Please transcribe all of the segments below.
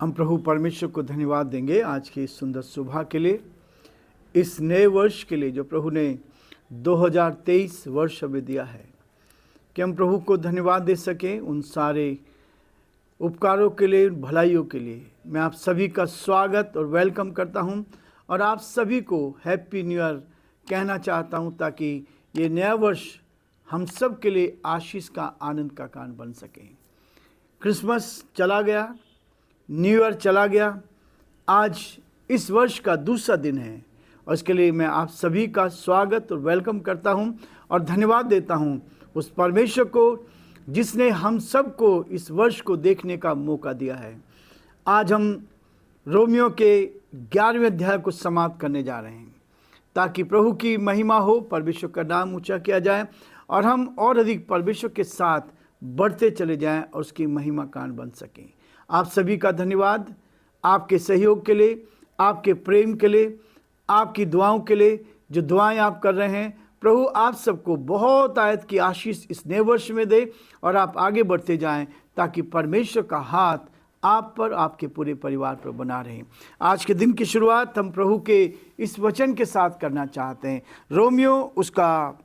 हम प्रभु परमेश्वर को धन्यवाद देंगे आज की इस सुंदर सुबह के लिए, इस नए वर्ष के लिए जो प्रभु ने 2023 वर्ष हमें दिया है, कि हम प्रभु को धन्यवाद दे सकें उन सारे उपकारों के लिए, भलाइयों के लिए। मैं आप सभी का स्वागत और वेलकम करता हूं और आप सभी को हैप्पी न्यू ईयर कहना चाहता हूं, ताकि ये नया वर्ष हम सब के लिए आशीष का, आनंद का कारण बन सके। क्रिसमस चला गया, न्यू ईयर चला गया, आज इस वर्ष का दूसरा दिन है और इसके लिए मैं आप सभी का स्वागत और वेलकम करता हूं और धन्यवाद देता हूं उस परमेश्वर को जिसने हम सबको इस वर्ष को देखने का मौका दिया है। आज हम रोमियो के 11वें अध्याय को समाप्त करने जा रहे हैं, ताकि प्रभु की महिमा हो, परमेश्वर का नाम ऊंचा किया जाए और हम और अधिक परमेश्वर के साथ बढ़ते चले जाएं और उसकी महिमा कान बन सकें। आप सभी का धन्यवाद, आपके सहयोग के लिए, आपके प्रेम के लिए, आपकी दुआओं के लिए, जो दुआएं आप कर रहे हैं। प्रभु आप सबको बहुत आयत की आशीष इस नए वर्ष में दे और आप आगे बढ़ते जाएं, ताकि परमेश्वर का हाथ आप पर, आपके पूरे परिवार पर बना रहे। आज के दिन की शुरुआत हम प्रभु के इस वचन के साथ करना चाहते हैं। रोमियो उसका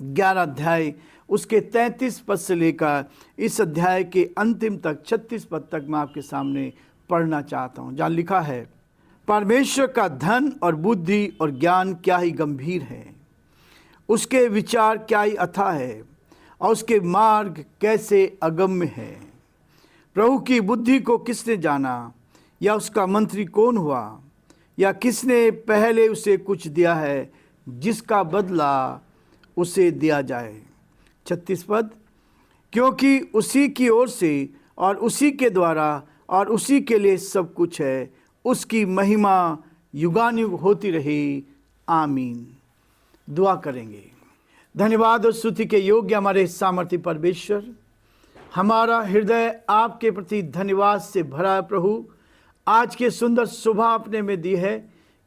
11 अध्याय, उसके 33 पद से लेकर इस अध्याय के अंतिम तक 36 पद तक मैं आपके सामने पढ़ना चाहता हूँ, जहाँ लिखा है, परमेश्वर का धन और बुद्धि और ज्ञान क्या ही गंभीर है, उसके विचार क्या ही अथाह है और उसके मार्ग कैसे अगम्य है। प्रभु की बुद्धि को किसने जाना, या उसका मंत्री कौन हुआ, या किसने पहले उसे कुछ दिया है जिसका बदला उसे दिया जाए। 36 पद, क्योंकि उसी की ओर से और उसी के द्वारा और उसी के लिए सब कुछ है, उसकी महिमा युगानुयुग होती रही, आमीन। दुआ करेंगे। धन्यवाद और स्तुति के योग्य हमारे सामर्थ्य परमेश्वर, हमारा हृदय आपके प्रति धन्यवाद से भरा है। प्रभु आज के सुंदर सुबह आपने में दी है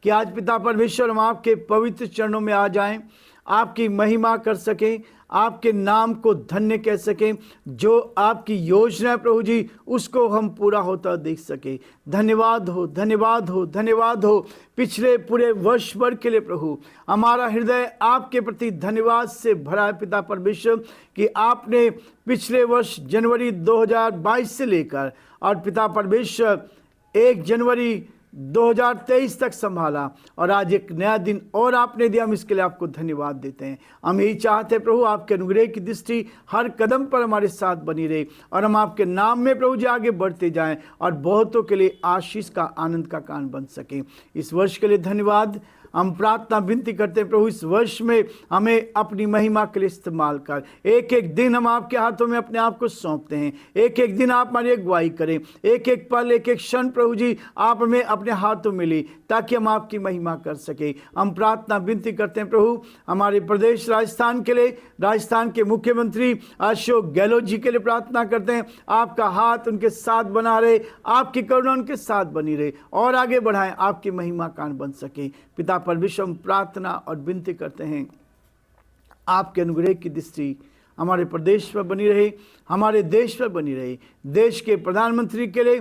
कि आज पिता परमेश्वर हम आपके पवित्र चरणों में आ जाएं, आपकी महिमा कर सकें, आपके नाम को धन्य कह सकें। जो आपकी योजना है प्रभु जी, उसको हम पूरा होता देख सकें। धन्यवाद हो, धन्यवाद हो, धन्यवाद हो पिछले पूरे वर्ष भर के लिए। प्रभु हमारा हृदय आपके प्रति धन्यवाद से भरा है पिता परमेश्वर, कि आपने पिछले वर्ष जनवरी 2022 से लेकर और पिता परमेश्वर 1 जनवरी 2023 तक संभाला और आज एक नया दिन और आपने दिया। हम इसके लिए आपको धन्यवाद देते हैं। हम यही चाहते हैं प्रभु, आपके अनुग्रह की दृष्टि हर कदम पर हमारे साथ बनी रहे और हम आपके नाम में प्रभु जी आगे बढ़ते जाएं और बहुतों के लिए आशीष का, आनंद का कारण बन सके। इस वर्ष के लिए धन्यवाद। हम प्रार्थना विनती करते हैं प्रभु, इस वर्ष में हमें अपनी महिमा के लिए इस्तेमाल कर। एक एक दिन हम आपके हाथों में अपने आप को सौंपते हैं। एक एक दिन आप हमारी अगुवाई करें, एक एक पल, एक एक क्षण प्रभु जी आप हमें अपने हाथों में ले, ताकि हम आपकी महिमा कर सके। हम प्रार्थना विनती करते हैं प्रभु हमारे प्रदेश राजस्थान के लिए, राजस्थान के मुख्यमंत्री अशोक गहलोत जी के लिए प्रार्थना करते हैं। आपका हाथ उनके साथ बना रहे, आपकी करुणा उनके साथ बनी रहे और आगे बढ़ाएं, आपकी महिमा कान बन सके। पिता परमेश्वर हम प्रार्थना और विनती करते हैं, आपके अनुग्रह की दृष्टि हमारे प्रदेश पर बनी रहे, हमारे देश पर बनी रहे। देश के प्रधानमंत्री के लिए,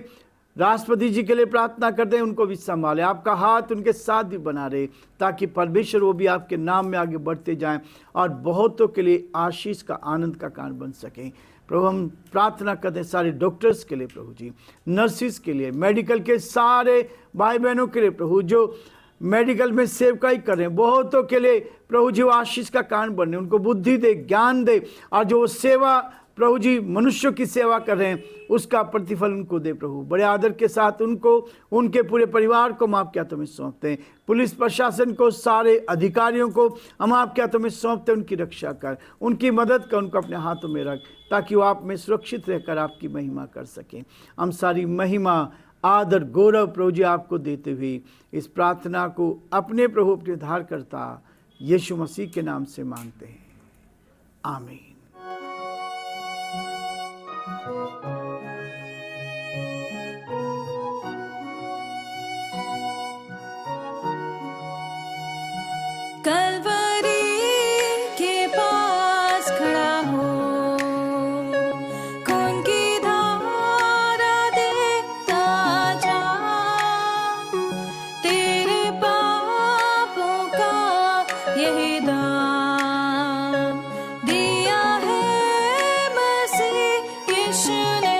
राष्ट्रपति जी के लिए प्रार्थना करते हैं, उनको भी संभाले, आपका हाथ उनके साथ भी बना रहे, ताकि परमेश्वर वो भी आपके नाम में आगे बढ़ते जाएं और बहुतों के लिए आशीष का, आनंद का कारण बन सकें। प्रभु हम प्रार्थना करते हैं सारे डॉक्टर्स के लिए प्रभु जी, नर्सिस के लिए, मेडिकल के सारे भाई बहनों के लिए प्रभु, जो मेडिकल में सेवकाई कर रहे हैं, बहुतों के लिए प्रभु जी वो आशीष का कारण बने, उनको बुद्धि दे, ज्ञान दे और जो सेवा प्रभु जी मनुष्यों की सेवा कर रहे हैं उसका प्रतिफल उनको दे। प्रभु बड़े आदर के साथ उनको, उनके पूरे परिवार को हम आपके हाथों में सौंपते हैं। पुलिस प्रशासन को, सारे अधिकारियों को हम आपके हाथों में सौंपते हैं। उनकी रक्षा कर, उनकी मदद कर, उनको अपने हाथों में रख, ताकि वो आप में सुरक्षित रहकर आपकी महिमा कर सकें। हम सारी महिमा, आदर, गौरव प्रभु जी आपको देते हुए इस प्रार्थना को अपने प्रभु, अपने उद्धारकर्ता यीशु मसीह के नाम से मांगते हैं, आमीन। कलवरी के पास खड़ा हो, खून की धारा देता यही दान दिया है मसीह यीशु ने।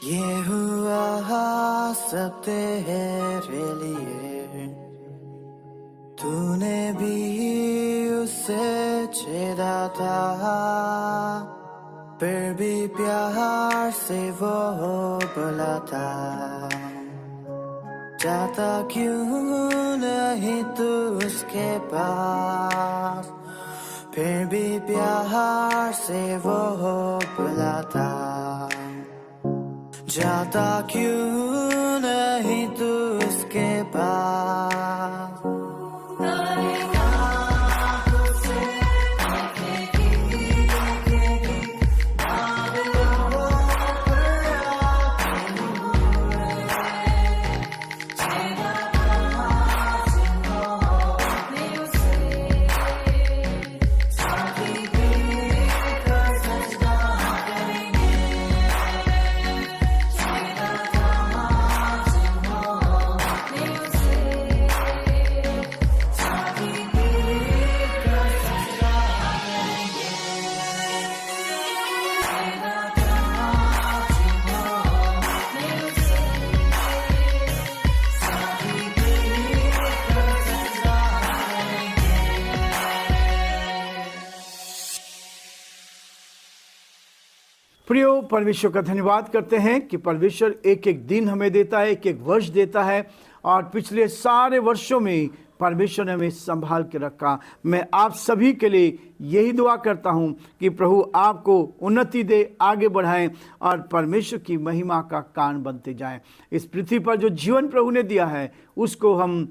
ये हुआ सब तेरे लिए, तूने भी उसे छेड़ा था, फिर भी प्यार से वो बुलाता। जाता क्यों नहीं तू उसके पास, फिर भी प्यार से वो बुलाता। जाता क्यों नहीं तू उसके पास। प्रियो, परमेश्वर का धन्यवाद करते हैं कि परमेश्वर एक एक दिन हमें देता है, एक एक वर्ष देता है, और पिछले सारे वर्षों में परमेश्वर ने हमें संभाल के रखा। मैं आप सभी के लिए यही दुआ करता हूं कि प्रभु आपको उन्नति दे, आगे बढ़ाएं और परमेश्वर की महिमा का कारण बनते जाएं। इस पृथ्वी पर जो जीवन प्रभु ने दिया है उसको हम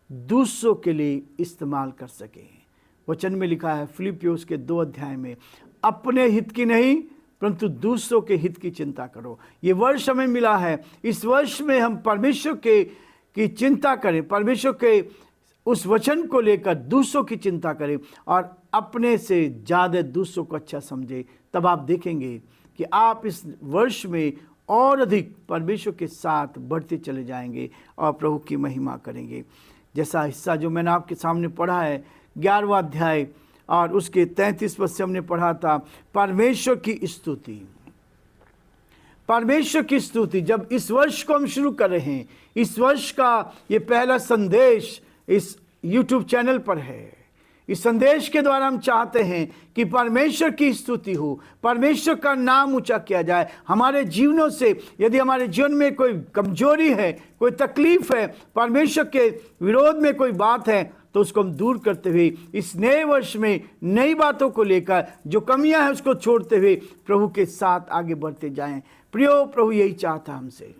दूसरों के लिए इस्तेमाल कर सकें। वचन में लिखा है फिलिपियोस के 2 अध्याय में, अपने हित की नहीं परंतु दूसरों के हित की चिंता करो। ये वर्ष हमें मिला है, इस वर्ष में हम परमेश्वर की चिंता करें, परमेश्वर के उस वचन को लेकर दूसरों की चिंता करें और अपने से ज़्यादा दूसरों को अच्छा समझें। तब आप देखेंगे कि आप इस वर्ष में और अधिक परमेश्वर के साथ बढ़ते चले जाएंगे और प्रभु की महिमा करेंगे। जैसा हिस्सा जो मैंने आपके सामने पढ़ा है 11वां अध्याय और उसके 33 पद से हमने पढ़ा था परमेश्वर की स्तुति। परमेश्वर की स्तुति जब इस वर्ष को हम शुरू कर रहे हैं, इस वर्ष का ये पहला संदेश इस YouTube चैनल पर है। इस संदेश के द्वारा हम चाहते हैं कि परमेश्वर की स्तुति हो, परमेश्वर का नाम ऊंचा किया जाए। हमारे जीवनों से यदि हमारे जीवन में कोई कमजोरी है, कोई तकलीफ है, परमेश्वर के विरोध में कोई बात है, तो उसको हम दूर करते हुए इस नए वर्ष में नई बातों को लेकर जो कमियां हैं उसको छोड़ते हुए प्रभु के साथ आगे बढ़ते जाएं। प्रियो, प्रभु यही चाहता हमसे।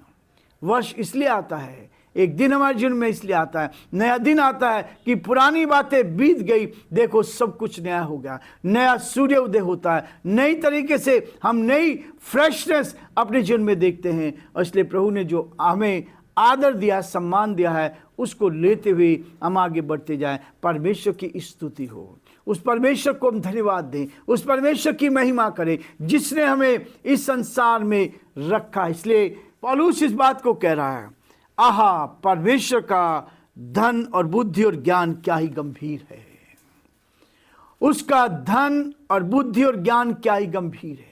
वर्ष इसलिए आता है, एक दिन हमारे जीवन में इसलिए आता है, नया दिन आता है कि पुरानी बातें बीत गई, देखो सब कुछ नया हो गया, नया सूर्य उदय होता है, नई तरीके से हम नई फ्रेशनेस अपने जीवन में देखते हैं। और इसलिए प्रभु ने जो हमें आदर दिया, सम्मान दिया है, उसको लेते हुए हम आगे बढ़ते जाएं। परमेश्वर की स्तुति हो, उस परमेश्वर को हम धन्यवाद दें, उस परमेश्वर की महिमा करें जिसने हमें इस संसार में रखा। इसलिए पौलुस इस बात को कह रहा है, आहा परमेश्वर का धन और बुद्धि और ज्ञान क्या ही गंभीर है। उसका धन और बुद्धि और ज्ञान क्या ही गंभीर है।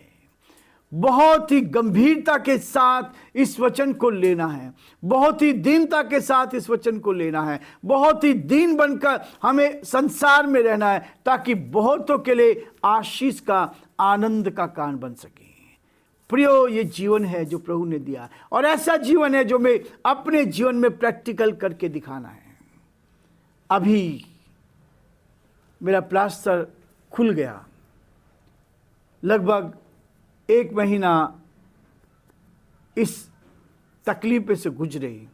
बहुत ही गंभीरता के साथ इस वचन को लेना है, बहुत ही दीनता के साथ इस वचन को लेना है, बहुत ही दीन बनकर हमें संसार में रहना है ताकि बहुतों के लिए आशीष का, आनंद का कारण बन सके। प्रियो, ये जीवन है जो प्रभु ने दिया और ऐसा जीवन है जो मैं अपने जीवन में प्रैक्टिकल करके दिखाना है। अभी मेरा प्लास्टर खुल गया, लगभग 1 महीना इस तकलीफ से गुजरे।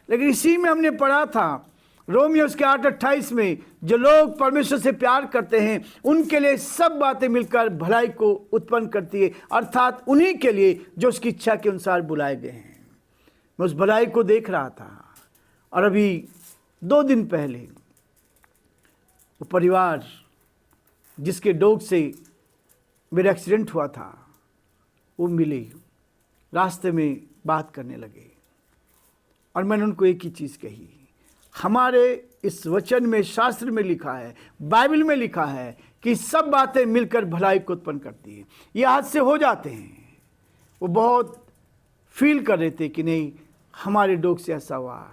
लेकिन इसी में हमने पढ़ा था रोमियो उसके 8:28 में, जो लोग परमेश्वर से प्यार करते हैं उनके लिए सब बातें मिलकर भलाई को उत्पन्न करती है, अर्थात उन्हीं के लिए जो उसकी इच्छा के अनुसार बुलाए गए हैं। मैं उस भलाई को देख रहा था और अभी 2 दिन पहले वो परिवार जिसके डॉग से मेरा एक्सीडेंट हुआ था वो मिले, रास्ते में बात करने लगे और मैंने उनको एक ही चीज़ कही, हमारे इस वचन में, शास्त्र में लिखा है, बाइबल में लिखा है कि सब बातें मिलकर भलाई को उत्पन्न करती है। ये आज से हो जाते हैं। वो बहुत फील कर रहे थे कि नहीं हमारे डॉग से ऐसा हुआ,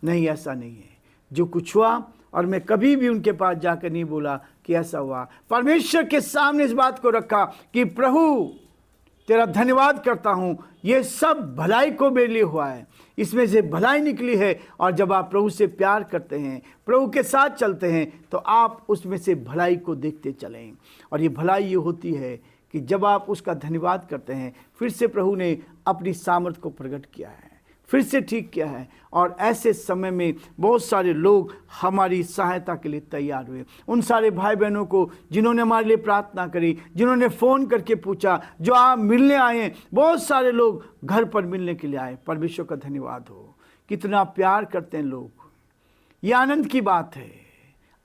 नहीं ऐसा नहीं है, जो कुछ हुआ। और मैं कभी भी उनके पास जाकर नहीं बोला कि ऐसा हुआ। परमेश्वर के सामने इस बात को रखा कि प्रभु तेरा धन्यवाद करता हूँ, ये सब भलाई को मेरे लिए हुआ है, इसमें से भलाई निकली है। और जब आप प्रभु से प्यार करते हैं, प्रभु के साथ चलते हैं, तो आप उसमें से भलाई को देखते चलें। और ये भलाई ये होती है कि जब आप उसका धन्यवाद करते हैं, फिर से प्रभु ने अपनी सामर्थ को प्रकट किया है, फिर से ठीक किया है। और ऐसे समय में बहुत सारे लोग हमारी सहायता के लिए तैयार हुए। उन सारे भाई बहनों को जिन्होंने हमारे लिए प्रार्थना करी, जिन्होंने फ़ोन करके पूछा, जो आप मिलने आए हैं, बहुत सारे लोग घर पर मिलने के लिए आए। परमेश्वर का धन्यवाद हो, कितना प्यार करते हैं लोग। ये आनंद की बात है,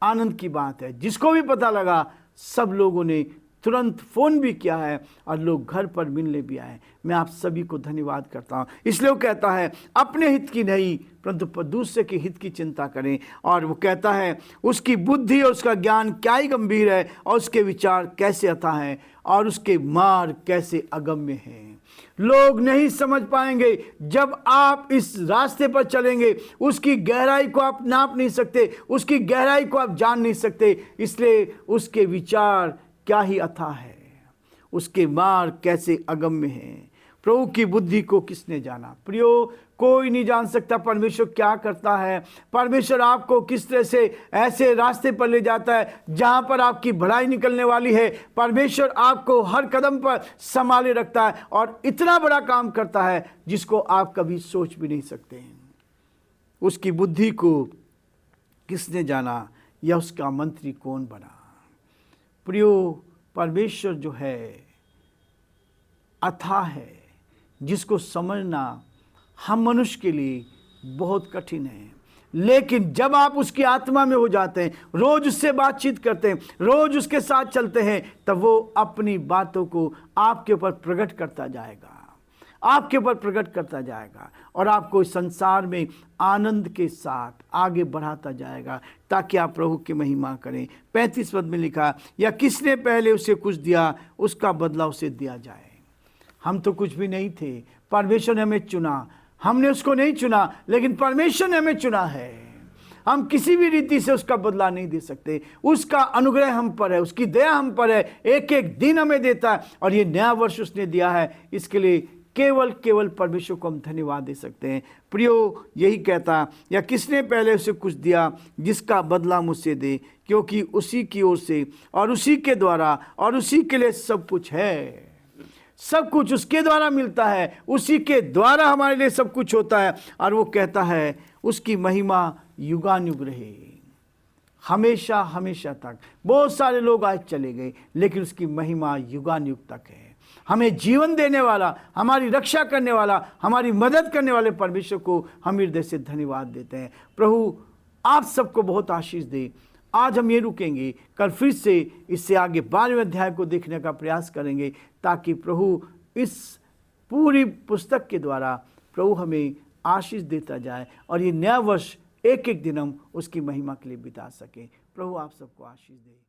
आनंद की बात है। जिसको भी पता लगा सब लोगों ने तुरंत फ़ोन भी किया है और लोग घर पर मिलने भी आए। मैं आप सभी को धन्यवाद करता हूँ। इसलिए वो कहता है अपने हित की नहीं परंतु दूसरे के हित की चिंता करें। और वो कहता है उसकी बुद्धि और उसका ज्ञान क्या ही गंभीर है, और उसके विचार कैसे अथाह हैं, और उसके मार्ग कैसे अगम्य हैं। लोग नहीं समझ पाएंगे। जब आप इस रास्ते पर चलेंगे उसकी गहराई को आप नाप नहीं सकते, उसकी गहराई को आप जान नहीं सकते। इसलिए उसके विचार क्या ही अथाह है, उसके मार्ग कैसे अगम्य हैं। प्रभु की बुद्धि को किसने जाना? प्रियो, कोई नहीं जान सकता परमेश्वर क्या करता है। परमेश्वर आपको किस तरह से ऐसे रास्ते पर ले जाता है जहां पर आपकी भलाई निकलने वाली है। परमेश्वर आपको हर कदम पर संभाले रखता है और इतना बड़ा काम करता है जिसको आप कभी सोच भी नहीं सकते। उसकी बुद्धि को किसने जाना, या उसका मंत्री कौन बना? प्रियो, परमेश्वर जो है अथाह है, जिसको समझना हम मनुष्य के लिए बहुत कठिन है। लेकिन जब आप उसकी आत्मा में हो जाते हैं, रोज उससे बातचीत करते हैं, रोज उसके साथ चलते हैं, तब वो अपनी बातों को आपके ऊपर प्रकट करता जाएगा, आपके ऊपर प्रकट करता जाएगा और आपको इस संसार में आनंद के साथ आगे बढ़ाता जाएगा ताकि आप प्रभु की महिमा करें। 35 पद में लिखा, या किसने पहले उसे कुछ दिया उसका बदला उसे दिया जाए। हम तो कुछ भी नहीं थे, परमेश्वर ने हमें चुना, हमने उसको नहीं चुना, लेकिन परमेश्वर ने हमें चुना है। हम किसी भी रीति से उसका बदला नहीं दे सकते। उसका अनुग्रह हम पर है, उसकी दया हम पर है, एक एक दिन हमें देता है और ये नया वर्ष उसने दिया है। इसके लिए केवल परमेश्वर को हम धन्यवाद दे सकते हैं। प्रियो, यही कहता, या किसने पहले उसे कुछ दिया जिसका बदला मुझसे दे, क्योंकि उसी की ओर से और उसी के द्वारा और उसी के लिए सब कुछ है। सब कुछ उसके द्वारा मिलता है, उसी के द्वारा हमारे लिए सब कुछ होता है। और वो कहता है उसकी महिमा युगानुयुग रहे, हमेशा हमेशा तक। बहुत सारे लोग आज चले गए, लेकिन उसकी महिमा युगानुयुग तक है। हमें जीवन देने वाला, हमारी रक्षा करने वाला, हमारी मदद करने वाले परमेश्वर को हम हृदय से धन्यवाद देते हैं। प्रभु आप सबको बहुत आशीष दे। आज हम ये रुकेंगे, कल फिर से इससे आगे 12वें अध्याय को देखने का प्रयास करेंगे, ताकि प्रभु इस पूरी पुस्तक के द्वारा प्रभु हमें आशीष देता जाए और ये नया वर्ष एक एक दिन हम उसकी महिमा के लिए बिता सकें। प्रभु आप सबको आशीष दे।